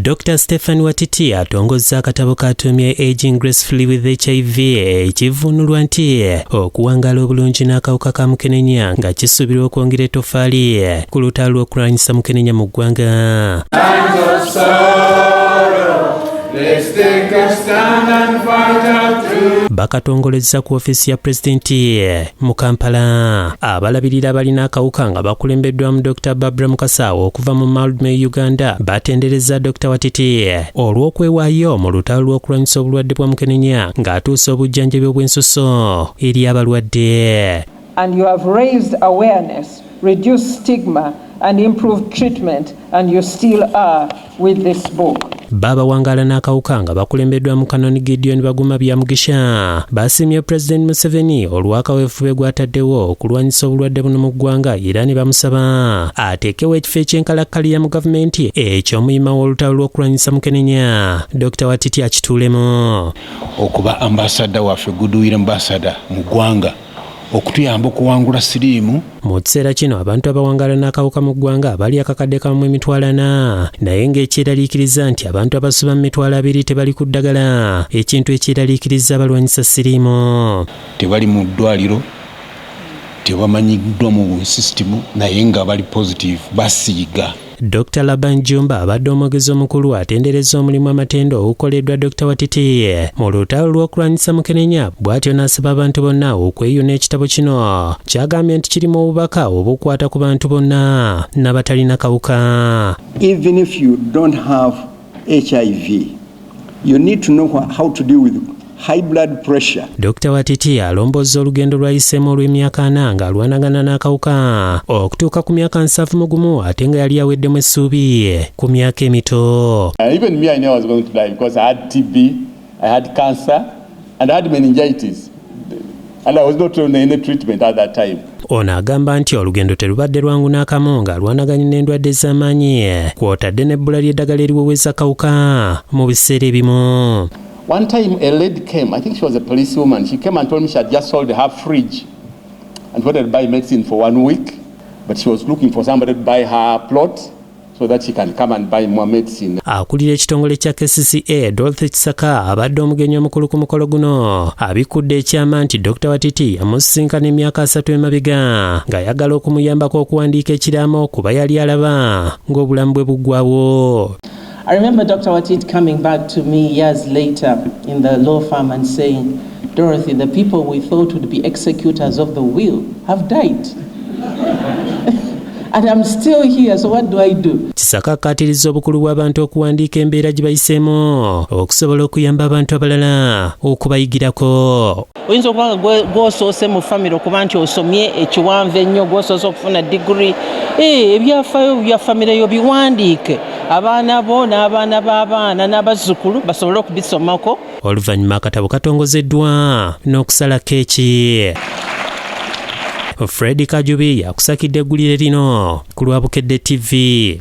Dr. Stephen Watiti atongozza akatabo katumye Aging Gracefully with HIV ekivvuunulwa nti okuwangala obulungi n'akawuka ka mukenenya nga kisuubirwa okwongera ettofaali ku lutalo lw'okulwanyisa mukenenya mu ggwanga. Bakatongolezza ku ofiisi ya pulezidenti mu Kampala. Abalabirira abalina akawuka nga bakulembeddwamu Dr. Barbara Mukasaawo okuva mu Maldme, Uganda batenderezza Dr. Watiti olw'okwewaayo mu lutalo lw'okulwanyisa obulwadde bwa mukenenya ng'atuusa obujjanjabi obw'ensuso eri abalwadde. And you have raised awareness, reduced stigma and improved treatment, and you still are with this book. Baba wangala n'akawuka nga bakulembeddwa mu Kanoni Gideon Baguma Byamugisha basimye President Museveni olw'akaweefube gw'ataddewo okulwanyisa obulwadde buno mu ggwanga era ne bamusaba ateekewo ekifo eky'enkalakkalira mu gavumenti eky'omuyima w'olutalo lw'okulwanyisa mukenenya. Dr. Watiti akituulemu okuba ambassador waffe goodwill ambassador mu ggwanga okutuyamba okuwangula siriimu. Mu kiseera kino abantu abawangala n'akawuka mu ggwanga bali akakadde kamu emitwalo 4 naye ng'ekyeraliikiriza nti abantu abasoba mu mitwalo 2 tebali ku ddagala, ekintu ekyeraliikiriza abalwanyisa siriimu. Tebali mu ddwaliro, tebamanyiddwa mu sisitimu naye nga bali positive basiiga. Dr. Laban Jumba abadde omwogezi omukulu atendereza omulimu amatendo ogukoleddwa Dr. Watiti mu lutalo lw'okulwanyisa mukenenya, bw'atyo n'asaba abantu bonna okweyuna ekitabo kino kyagambye nti kirimu obubaka obukwata ku bantu bonna n'abatalina kawuka. Even if you don't have HIV, you need to know how to deal with high blood pressure. Dr. Watiti alombozza olugendo lwayiseemu olw'emyaka 4 ng'alwanagana n'akawuka okutuuka ku myaka 71 ate nga yali aweddemu essuubi ku myaka emito. Even me, I knew I was going to die because I had TB, I had cancer, and I had meningitis. And I was not on any treatment at that time. Ono agamba nti olugendo terubadde lwangu n'akamu ng'alwanaganye n'endwadde ez'amaanyi kw'otadde n'ebbula ly'eddagala eriweweeza kawuka mu biseera ebimu. One time a lady came, I think she was a policewoman, she came and told me she had just sold her fridge and wanted to buy medicine for 1 week, but she was looking for somebody to buy her plot so that she can come and buy more medicine. Akulira ekitongole kya KCCA Dorothy Kisaka abadde omugenyi omukulu ku mukolo guno abikudde ekyama nti Dr. Watiti yamusisinkana emyaka 3 emabega ng'ayagala okumuyambako okuwandiika ekiraamo kuba yali alaba ng'obulamu bwe buggwawo. I remember Dr. Watiti coming back to me years later in the law firm and saying, Dorothy, the people we thought would be executors of the will have died. And I'm still here, so what do I do? Kisaka akkaatiriza obukulu bw'abantu okuwandiika embeera gye bayiseemu okusobola okuyamba abantu abalala okubayigirako. Oyinza okuba nga gw'osoose mu famire okuba nti osomye ekiwanvu ennyo gw'osoose okufuna diguri. Ebyafaayo bya famire yo biwandiike. Abaana bo n'abaana b'abaana n'abazzukulu basobole okubisomako. Oluvannyuma akatabo katongozeddwa n'okusala keeki. Fred Kajubi yakusakidde eggulire lino ku Lwabukedde TV.